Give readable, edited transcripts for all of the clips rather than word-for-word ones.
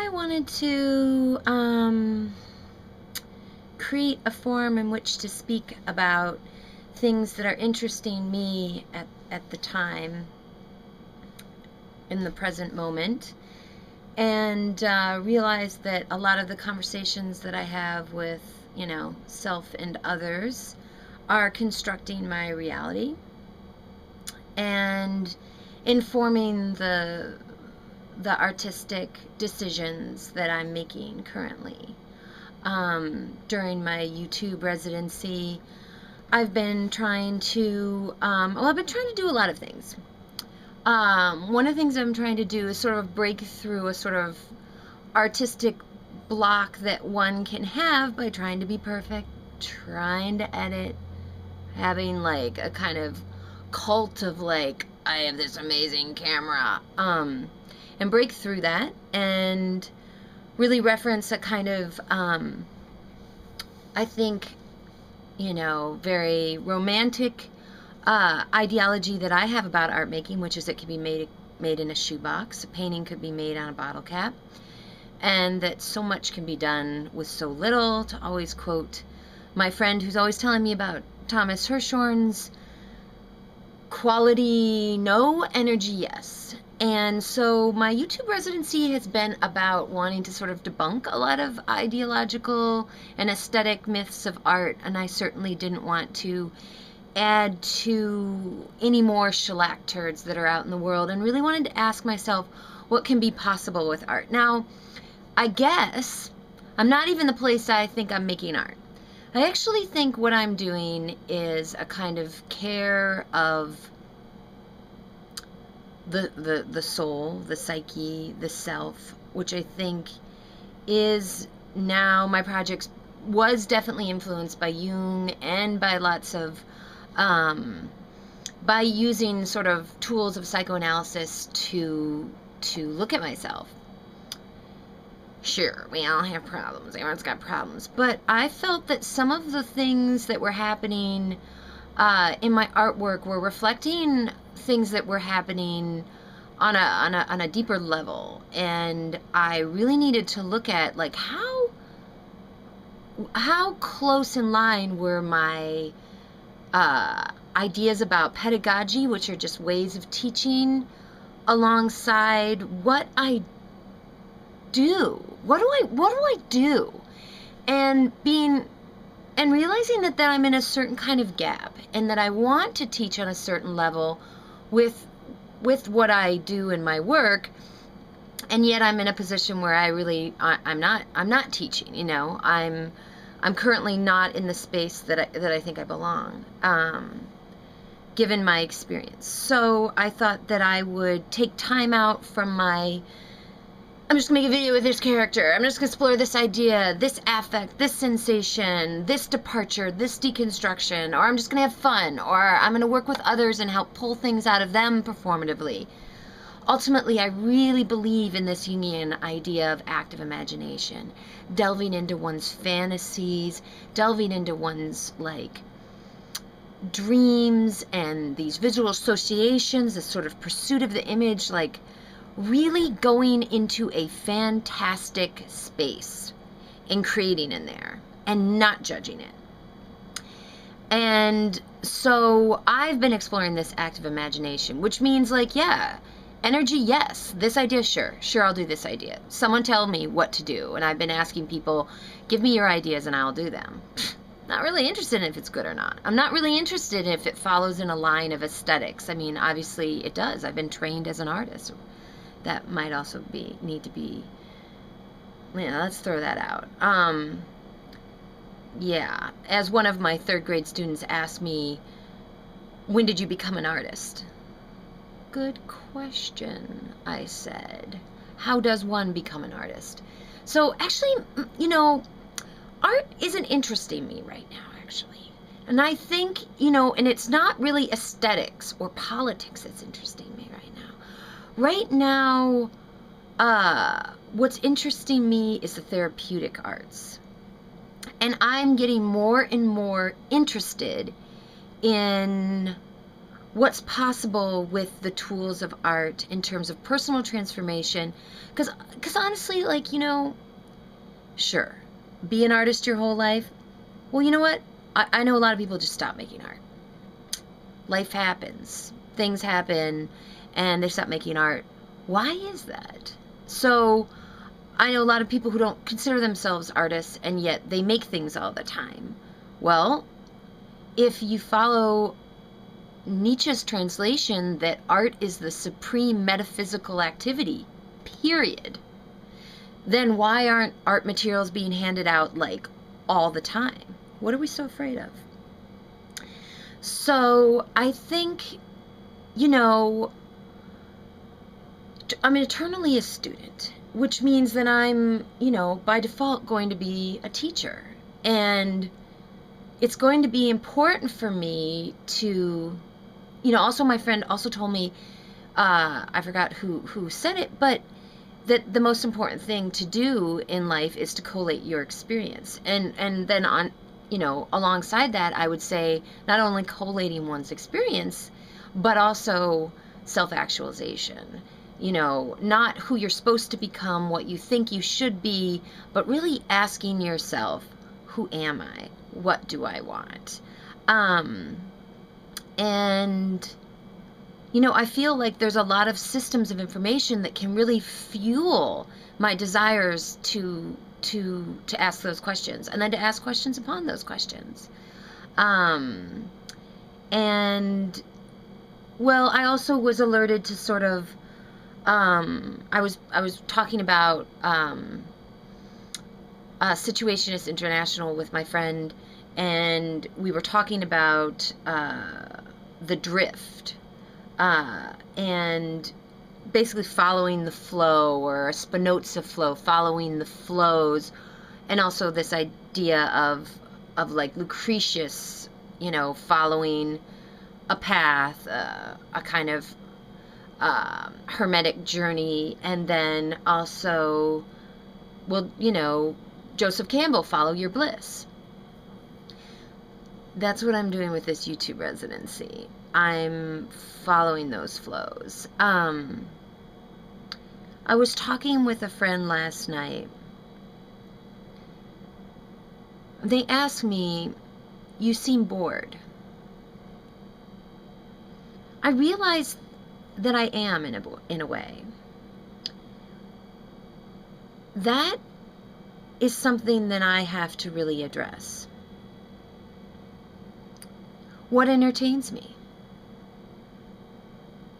I wanted to create a forum in which to speak about things that are interesting me at the time, in the present moment, and realize that a lot of the conversations that I have with, self and others are constructing my reality and informing the artistic decisions that I'm making currently. During my YouTube residency, I've been trying to, I've been trying to do a lot of things. One of the things I'm trying to do is sort of break through a sort of artistic block that one can have by trying to be perfect, trying to edit, having like a kind of cult of like, I have this amazing camera, and break through that and really reference a kind of, I think, very romantic ideology that I have about art making, which is it can be made in a shoebox. A painting could be made on a bottle cap, and that so much can be done with so little. To always quote my friend who's always telling me about Thomas Hirschhorn's quality no, energy yes. And so my YouTube residency has been about wanting to sort of debunk a lot of ideological and aesthetic myths of art, and I certainly didn't want to add to any more shellac turds that are out in the world, and really wanted to ask myself what can be possible with art. Now, I guess I'm not even the place I think I'm making art. I actually think what I'm doing is a kind of care of the soul, the psyche, the self, which I think is now my projects was definitely influenced by Jung and by lots of by using sort of tools of psychoanalysis to look at myself. Sure, we all have problems. Everyone's got problems. But I felt that some of the things that were happening in my artwork were reflecting things that were happening on a deeper level. And I really needed to look at, like, how close in line were my ideas about pedagogy, which are just ways of teaching, alongside what I do. What do I do? And realizing that I'm in a certain kind of gap, and that I want to teach on a certain level with what I do in my work, and yet I'm in a position where I'm not teaching. I'm currently not in the space that I think I belong, given my experience. So I thought that I would take time out from my, I'm just gonna make a video with this character, I'm just gonna explore this idea, this affect, this sensation, this departure, this deconstruction, or I'm just gonna have fun, or I'm gonna work with others and help pull things out of them performatively. Ultimately, I really believe in this Jungian idea of active imagination, delving into one's fantasies, delving into one's, like, dreams and these visual associations, this sort of pursuit of the image, like, really going into a fantastic space and creating in there and not judging it. And so I've been exploring this active imagination, which means, like, yeah, energy, yes. This idea, sure, I'll do this idea. Someone tell me what to do. And I've been asking people, give me your ideas and I'll do them. Not really interested in if it's good or not. I'm not really interested if it follows in a line of aesthetics. I mean, obviously it does. I've been trained as an artist. That might also need to be, let's throw that out. Yeah, as one of my third grade students asked me, when did you become an artist? Good question, I said. How does one become an artist? So actually, art isn't interesting me right now, actually. And I think, and it's not really aesthetics or politics that's interesting me right now. Right now, what's interesting me is the therapeutic arts. And I'm getting more and more interested in what's possible with the tools of art in terms of personal transformation. Because honestly, like, sure, be an artist your whole life. Well, you know what? I know a lot of people just stop making art. Life happens, things happen, and they stop making art. Why is that? So I know a lot of people who don't consider themselves artists, and yet they make things all the time. Well, if you follow Nietzsche's translation that art is the supreme metaphysical activity, period, then why aren't art materials being handed out like all the time? What are we so afraid of? So I think, I'm eternally a student, which means that I'm, by default going to be a teacher. And it's going to be important for me to, also my friend also told me, I forgot who said it, but that the most important thing to do in life is to collate your experience. And then on, alongside that, I would say not only collating one's experience, but also self-actualization. Not who you're supposed to become, what you think you should be, but really asking yourself, who am I? What do I want? And I feel like there's a lot of systems of information that can really fuel my desires to ask those questions, and then to ask questions upon those questions. And well, I also was alerted to sort of, I was talking about Situationist International with my friend, and we were talking about the drift, and basically following the flow, or a Spinoza flow, following the flows, and also this idea of like Lucretius, following a path, a kind of hermetic journey, and then also, well, Joseph Campbell, follow your bliss. That's what I'm doing with this YouTube residency. I'm following those flows. I was talking with a friend last night. They asked me, "You seem bored." I realized that I am in a way. That is something that I have to really address. What entertains me?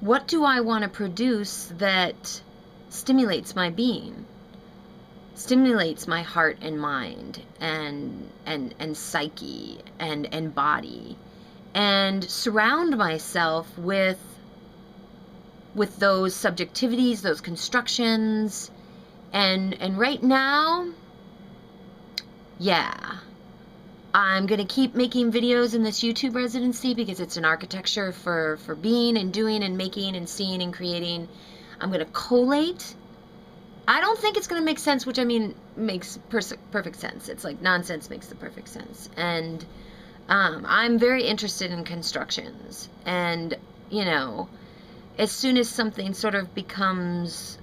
What do I want to produce that stimulates my being, stimulates my heart and mind and psyche and body, and surround myself with those subjectivities, those constructions, and right now, yeah, I'm going to keep making videos in this YouTube residency because it's an architecture for being and doing and making and seeing and creating. I'm going to collate. I don't think it's going to make sense, which I mean makes perfect sense. It's like nonsense makes the perfect sense. And I'm very interested in constructions. And, as soon as something sort of becomes,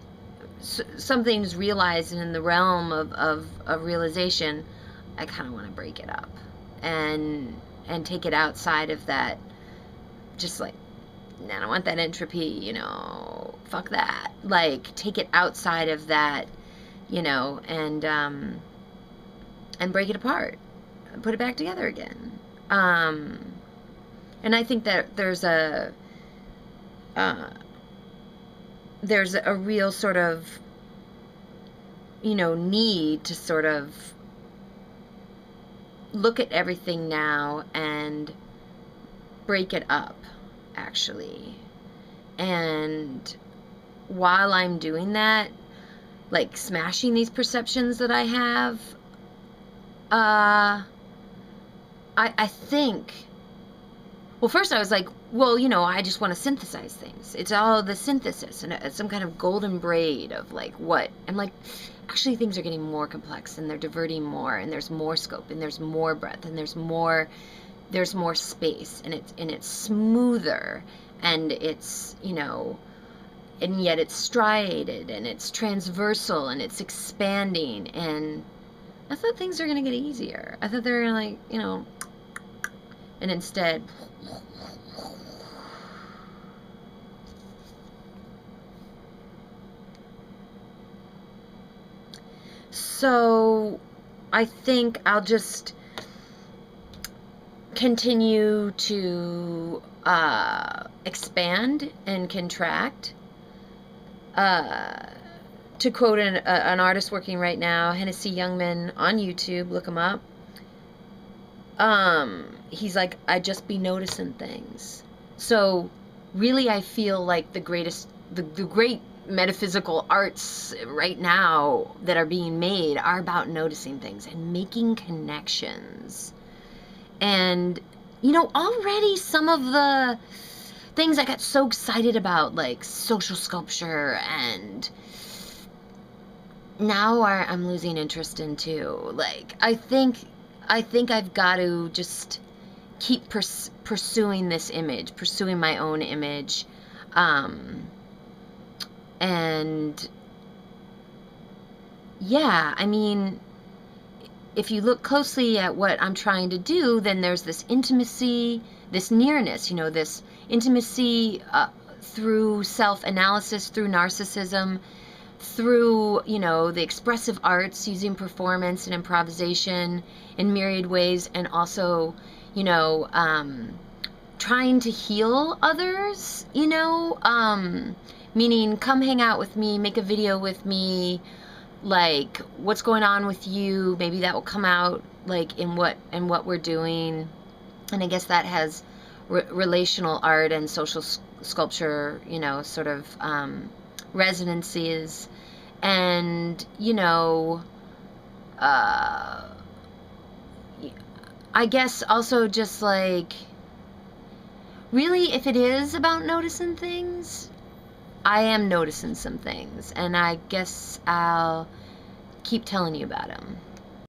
something's realized in the realm of realization, I kind of want to break it up and take it outside of that. Just like, I don't want that entropy, fuck that. Like, take it outside of that, and break it apart, and put it back together again. And I think that there's a real sort of, need to sort of look at everything now and break it up, actually. And while I'm doing that, like smashing these perceptions that I have, I think, well, first I was like, well, I just want to synthesize things. It's all the synthesis and some kind of golden braid of like what. I'm like, actually things are getting more complex and they're diverting more and there's more scope and there's more breadth and there's more there's more space, and it's smoother, and it's, you know, and yet it's striated, and it's transversal, and it's expanding. And I thought things are going to get easier. I thought they were going to, like, you know, and instead, so I think I'll just continue to expand and contract. To quote an artist working right now, Hennessy Youngman on YouTube, look him up. He's like, I just be noticing things. So really, I feel like the great metaphysical arts right now that are being made are about noticing things and making connections. And, you know, already some of the things I got so excited about, like social sculpture, and now I'm losing interest in too. Like, I think I've got to just keep pursuing this image, pursuing my own image, and yeah, I mean, if you look closely at what I'm trying to do, then there's this intimacy, this nearness, you know, this intimacy through self-analysis, through narcissism, through, you know, the expressive arts, using performance and improvisation in myriad ways, and also, you know, trying to heal others, you know, meaning come hang out with me, make a video with me, like, what's going on with you, maybe that will come out, like, in what we're doing. And I guess that has relational art and social sculpture, you know, sort of resonances. And, you know, I guess also just, like, really, if it is about noticing things, I am noticing some things, and I guess I'll keep telling you about them.